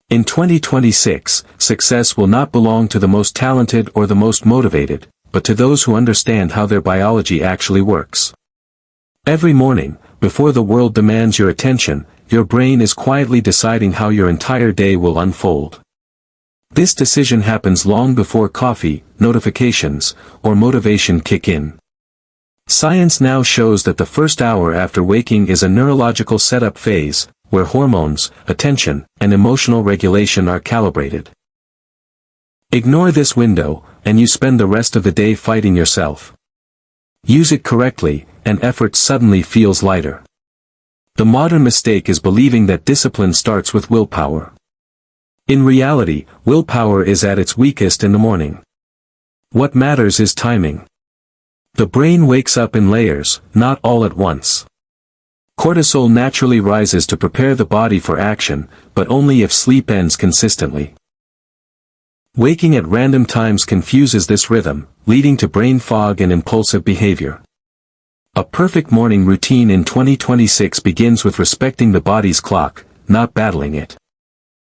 In 2026, success will not belong to the most talented or the most motivated, but to those who understand how their biology actually works. Every morning, before the world demands your attention, your brain is quietly deciding how your entire day will unfold. This decision happens long before coffee, notifications, or motivation kick in. Science now shows that the first hour after waking is a neurological setup phase, where hormones, attention, and emotional regulation are calibrated. Ignore this window, and you spend the rest of the day fighting yourself. Use it correctly, and effort suddenly feels lighter. The modern mistake is believing that discipline starts with willpower. In reality, willpower is at its weakest in the morning. What matters is timing. The brain wakes up in layers, not all at once. Cortisol naturally rises to prepare the body for action, but only if sleep ends consistently. Waking at random times confuses this rhythm, leading to brain fog and impulsive behavior. A perfect morning routine in 2026 begins with respecting the body's clock, not battling it.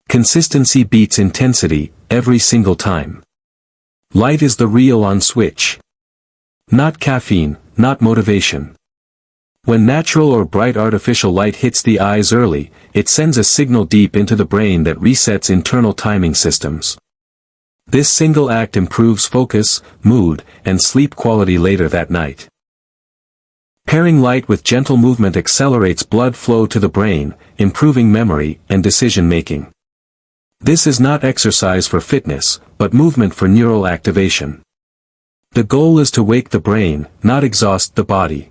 Consistency beats intensity, every single time. Light is the real-on switch. Not caffeine, not motivation. When natural or bright artificial light hits the eyes early, it sends a signal deep into the brain that resets internal timing systems. This single act improves focus, mood, and sleep quality later that night. Pairing light with gentle movement accelerates blood flow to the brain, improving memory and decision-making. This is not exercise for fitness, but movement for neural activation. The goal is to wake the brain, not exhaust the body.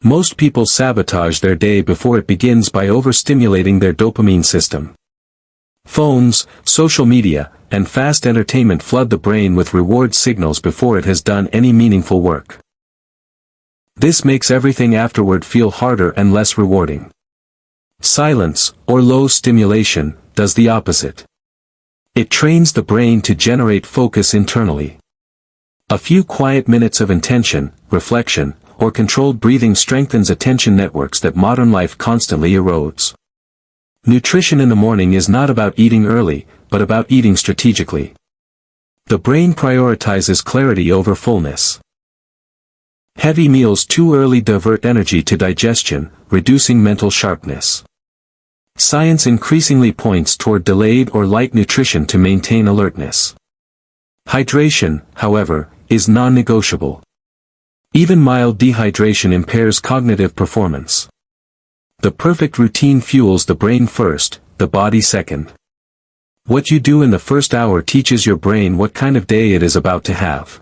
Most people sabotage their day before it begins by overstimulating their dopamine system. Phones, social media, and fast entertainment flood the brain with reward signals before it has done any meaningful work. This makes everything afterward feel harder and less rewarding. Silence, or low stimulation, does the opposite. It trains the brain to generate focus internally. A few quiet minutes of intention, reflection, or controlled breathing strengthens attention networks that modern life constantly erodes. Nutrition in the morning is not about eating early, but about eating strategically. The brain prioritizes clarity over fullness. Heavy meals too early divert energy to digestion, reducing mental sharpness. Science increasingly points toward delayed or light nutrition to maintain alertness. Hydration, however, is non-negotiable. Even mild dehydration impairs cognitive performance. The perfect routine fuels the brain first, the body second. What you do in the first hour teaches your brain what kind of day it is about to have.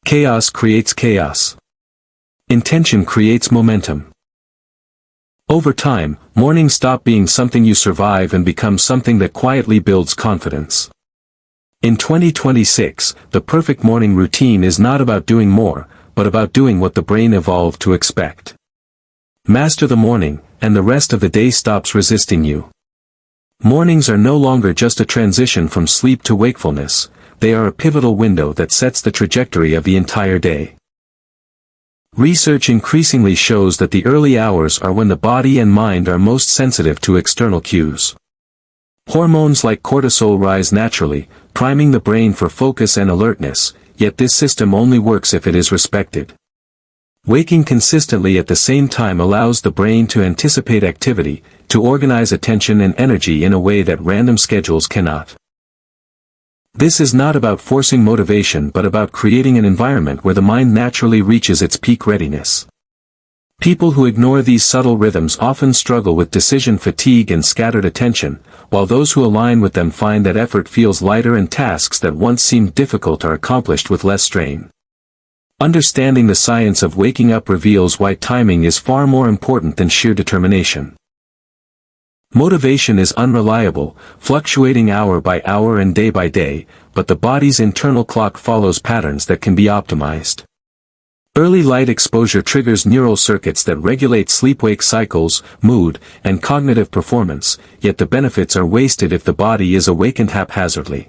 Chaos creates chaos. Intention creates momentum. Over time, mornings stop being something you survive and become something that quietly builds confidence. In 2026, the perfect morning routine is not about doing more, but about doing what the brain evolved to expect. Master the morning, and the rest of the day stops resisting you. Mornings are no longer just a transition from sleep to wakefulness, they are a pivotal window that sets the trajectory of the entire day. Research increasingly shows that the early hours are when the body and mind are most sensitive to external cues. Hormones like cortisol rise naturally, priming the brain for focus and alertness, yet this system only works if it is respected. Waking consistently at the same time allows the brain to anticipate activity, to organize attention and energy in a way that random schedules cannot. This is not about forcing motivation but about creating an environment where the mind naturally reaches its peak readiness. People who ignore these subtle rhythms often struggle with decision fatigue and scattered attention, while those who align with them find that effort feels lighter and tasks that once seemed difficult are accomplished with less strain. Understanding the science of waking up reveals why timing is far more important than sheer determination. Motivation is unreliable, fluctuating hour by hour and day by day, but the body's internal clock follows patterns that can be optimized. Early light exposure triggers neural circuits that regulate sleep-wake cycles, mood, and cognitive performance, yet the benefits are wasted if the body is awakened haphazardly.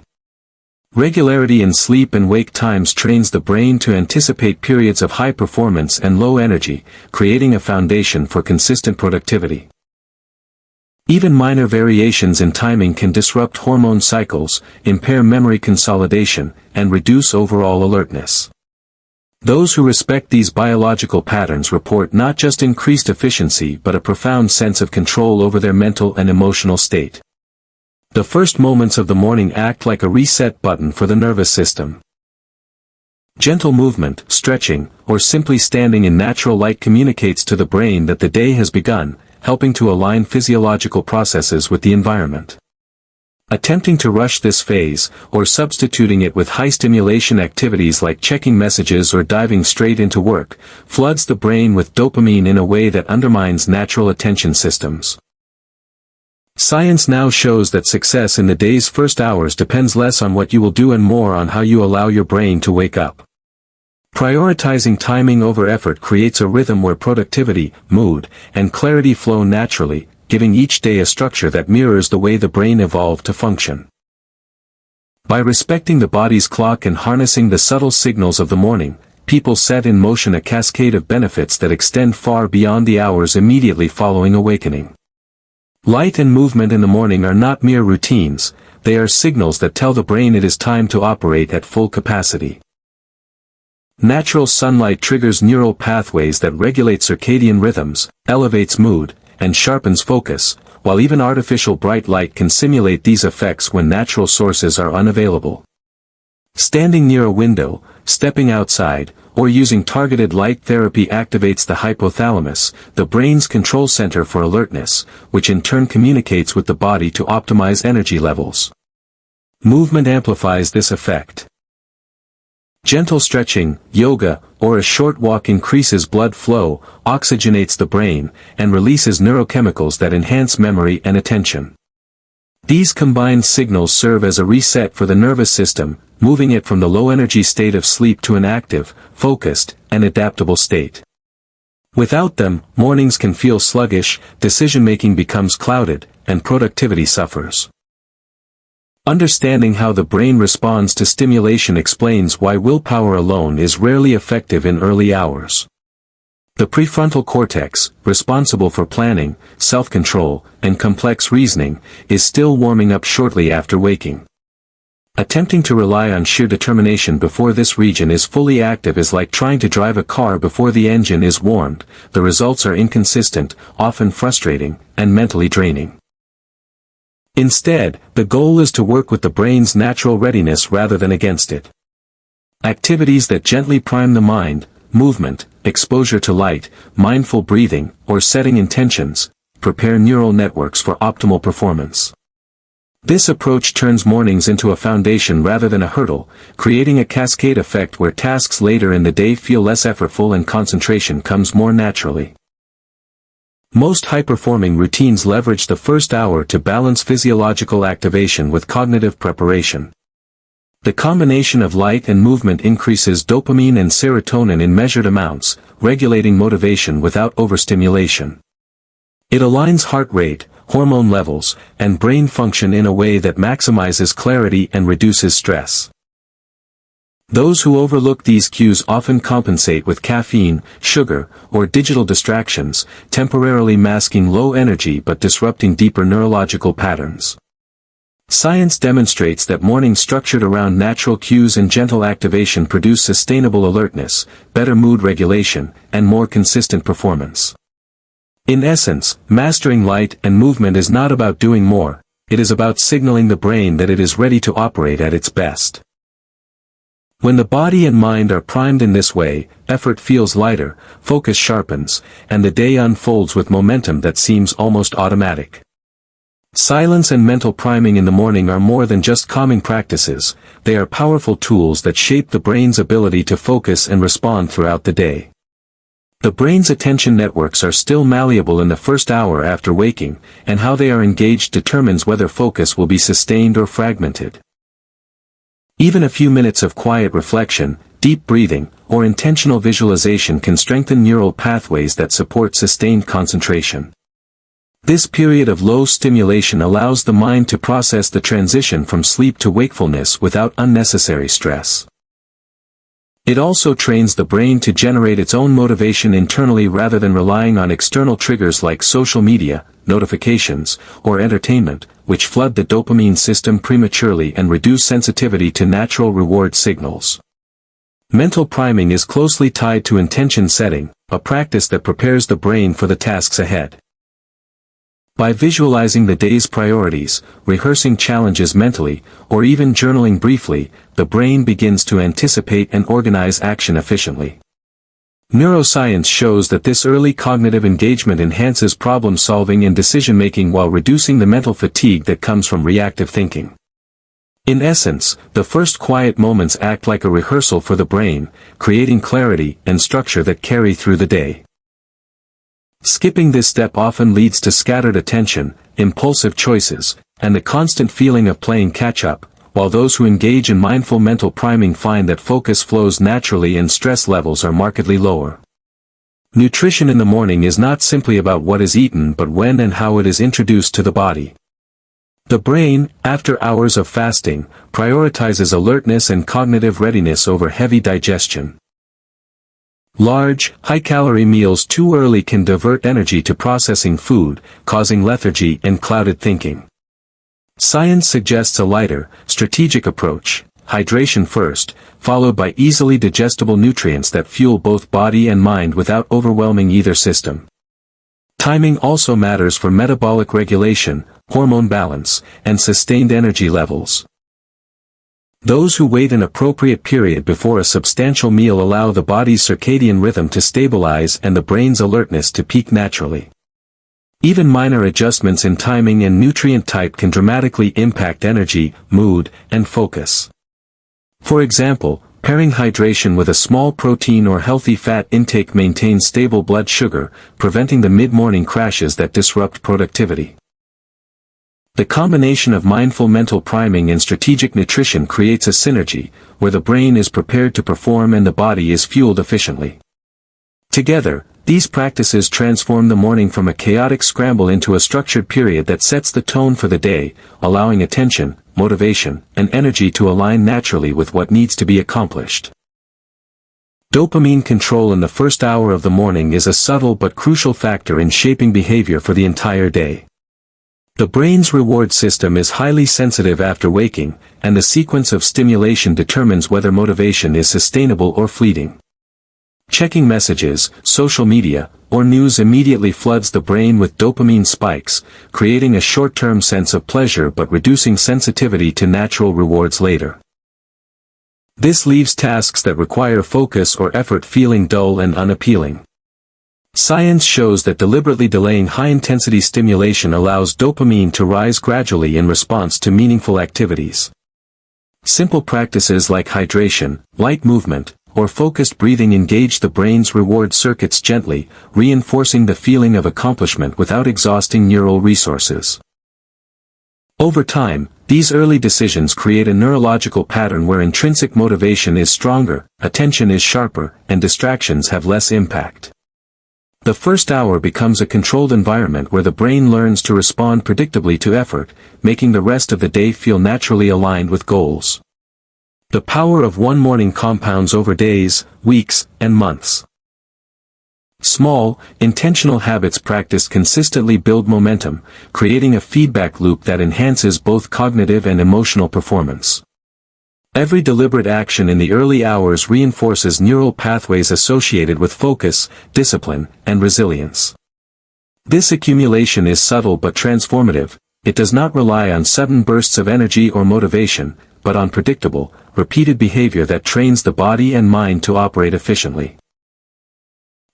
Regularity in sleep and wake times trains the brain to anticipate periods of high performance and low energy, creating a foundation for consistent productivity. Even minor variations in timing can disrupt hormone cycles, impair memory consolidation, and reduce overall alertness. Those who respect these biological patterns report not just increased efficiency but a profound sense of control over their mental and emotional state. The first moments of the morning act like a reset button for the nervous system. Gentle movement, stretching, or simply standing in natural light communicates to the brain that the day has begun, helping to align physiological processes with the environment. Attempting to rush this phase, or substituting it with high-stimulation activities like checking messages or diving straight into work, floods the brain with dopamine in a way that undermines natural attention systems. Science now shows that success in the day's first hours depends less on what you will do and more on how you allow your brain to wake up. Prioritizing timing over effort creates a rhythm where productivity, mood, and clarity flow naturally, giving each day a structure that mirrors the way the brain evolved to function. By respecting the body's clock and harnessing the subtle signals of the morning, people set in motion a cascade of benefits that extend far beyond the hours immediately following awakening. Light and movement in the morning are not mere routines, they are signals that tell the brain it is time to operate at full capacity. Natural sunlight triggers neural pathways that regulate circadian rhythms, elevates mood, and sharpens focus, while even artificial bright light can simulate these effects when natural sources are unavailable. Standing near a window, stepping outside, or using targeted light therapy activates the hypothalamus, the brain's control center for alertness, which in turn communicates with the body to optimize energy levels. Movement amplifies this effect. Gentle stretching, yoga, or a short walk increases blood flow, oxygenates the brain, and releases neurochemicals that enhance memory and attention. These combined signals serve as a reset for the nervous system, moving it from the low-energy state of sleep to an active, focused, and adaptable state. Without them, mornings can feel sluggish, decision-making becomes clouded, and productivity suffers. Understanding how the brain responds to stimulation explains why willpower alone is rarely effective in early hours. The prefrontal cortex, responsible for planning, self-control, and complex reasoning, is still warming up shortly after waking. Attempting to rely on sheer determination before this region is fully active is like trying to drive a car before the engine is warmed. The results are inconsistent, often frustrating, and mentally draining. Instead, the goal is to work with the brain's natural readiness rather than against it. Activities that gently prime the mind, movement, exposure to light, mindful breathing, or setting intentions, prepare neural networks for optimal performance. This approach turns mornings into a foundation rather than a hurdle, creating a cascade effect where tasks later in the day feel less effortful and concentration comes more naturally. Most high-performing routines leverage the first hour to balance physiological activation with cognitive preparation. The combination of light and movement increases dopamine and serotonin in measured amounts, regulating motivation without overstimulation. It aligns heart rate, hormone levels, and brain function in a way that maximizes clarity and reduces stress. Those who overlook these cues often compensate with caffeine, sugar, or digital distractions, temporarily masking low energy but disrupting deeper neurological patterns. Science demonstrates that mornings structured around natural cues and gentle activation produce sustainable alertness, better mood regulation, and more consistent performance. In essence, mastering light and movement is not about doing more, it is about signaling the brain that it is ready to operate at its best. When the body and mind are primed in this way, effort feels lighter, focus sharpens, and the day unfolds with momentum that seems almost automatic. Silence and mental priming in the morning are more than just calming practices, they are powerful tools that shape the brain's ability to focus and respond throughout the day. The brain's attention networks are still malleable in the first hour after waking, and how they are engaged determines whether focus will be sustained or fragmented. Even a few minutes of quiet reflection, deep breathing, or intentional visualization can strengthen neural pathways that support sustained concentration. This period of low stimulation allows the mind to process the transition from sleep to wakefulness without unnecessary stress. It also trains the brain to generate its own motivation internally rather than relying on external triggers like social media, notifications, or entertainment, which flood the dopamine system prematurely and reduce sensitivity to natural reward signals. Mental priming is closely tied to intention setting, a practice that prepares the brain for the tasks ahead. By visualizing the day's priorities, rehearsing challenges mentally, or even journaling briefly, the brain begins to anticipate and organize action efficiently. Neuroscience shows that this early cognitive engagement enhances problem-solving and decision-making while reducing the mental fatigue that comes from reactive thinking. In essence, the first quiet moments act like a rehearsal for the brain, creating clarity and structure that carry through the day. Skipping this step often leads to scattered attention, impulsive choices, and the constant feeling of playing catch-up, while those who engage in mindful mental priming find that focus flows naturally and stress levels are markedly lower. Nutrition in the morning is not simply about what is eaten but when and how it is introduced to the body. The brain, after hours of fasting, prioritizes alertness and cognitive readiness over heavy digestion. Large, high-calorie meals too early can divert energy to processing food, causing lethargy and clouded thinking. Science suggests a lighter, strategic approach: hydration first, followed by easily digestible nutrients that fuel both body and mind without overwhelming either system. Timing also matters for metabolic regulation, hormone balance, and sustained energy levels. Those who wait an appropriate period before a substantial meal allow the body's circadian rhythm to stabilize and the brain's alertness to peak naturally. Even minor adjustments in timing and nutrient type can dramatically impact energy, mood, and focus. For example, pairing hydration with a small protein or healthy fat intake maintains stable blood sugar, preventing the mid-morning crashes that disrupt productivity. The combination of mindful mental priming and strategic nutrition creates a synergy, where the brain is prepared to perform and the body is fueled efficiently. Together, these practices transform the morning from a chaotic scramble into a structured period that sets the tone for the day, allowing attention, motivation, and energy to align naturally with what needs to be accomplished. Dopamine control in the first hour of the morning is a subtle but crucial factor in shaping behavior for the entire day. The brain's reward system is highly sensitive after waking, and the sequence of stimulation determines whether motivation is sustainable or fleeting. Checking messages, social media, or news immediately floods the brain with dopamine spikes, creating a short-term sense of pleasure but reducing sensitivity to natural rewards later. This leaves tasks that require focus or effort feeling dull and unappealing. Science shows that deliberately delaying high-intensity stimulation allows dopamine to rise gradually in response to meaningful activities. Simple practices like hydration, light movement, or focused breathing engage the brain's reward circuits gently, reinforcing the feeling of accomplishment without exhausting neural resources. Over time, these early decisions create a neurological pattern where intrinsic motivation is stronger, attention is sharper, and distractions have less impact. The first hour becomes a controlled environment where the brain learns to respond predictably to effort, making the rest of the day feel naturally aligned with goals. The power of one morning compounds over days, weeks, and months. Small, intentional habits practiced consistently build momentum, creating a feedback loop that enhances both cognitive and emotional performance. Every deliberate action in the early hours reinforces neural pathways associated with focus, discipline, and resilience. This accumulation is subtle but transformative. It does not rely on sudden bursts of energy or motivation, but on predictable, repeated behavior that trains the body and mind to operate efficiently.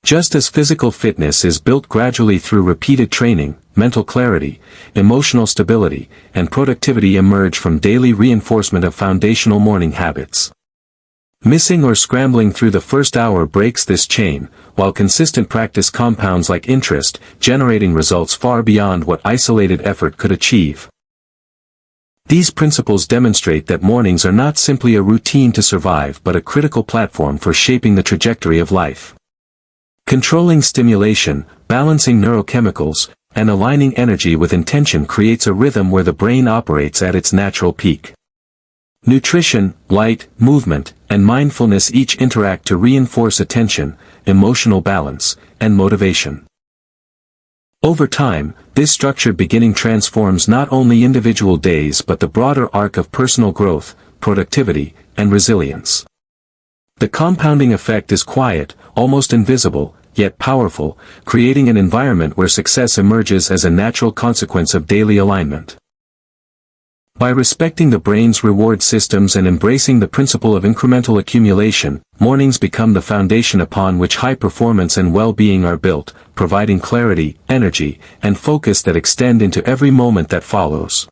Just as physical fitness is built gradually through repeated training, mental clarity, emotional stability, and productivity emerge from daily reinforcement of foundational morning habits. Missing or scrambling through the first hour breaks this chain, while consistent practice compounds like interest, generating results far beyond what isolated effort could achieve. These principles demonstrate that mornings are not simply a routine to survive but a critical platform for shaping the trajectory of life. Controlling stimulation, balancing neurochemicals, and aligning energy with intention creates a rhythm where the brain operates at its natural peak. Nutrition, light, movement, and mindfulness each interact to reinforce attention, emotional balance, and motivation. Over time, this structured beginning transforms not only individual days but the broader arc of personal growth, productivity, and resilience. The compounding effect is quiet, almost invisible, yet powerful, creating an environment where success emerges as a natural consequence of daily alignment. By respecting the brain's reward systems and embracing the principle of incremental accumulation, mornings become the foundation upon which high performance and well-being are built, providing clarity, energy, and focus that extend into every moment that follows.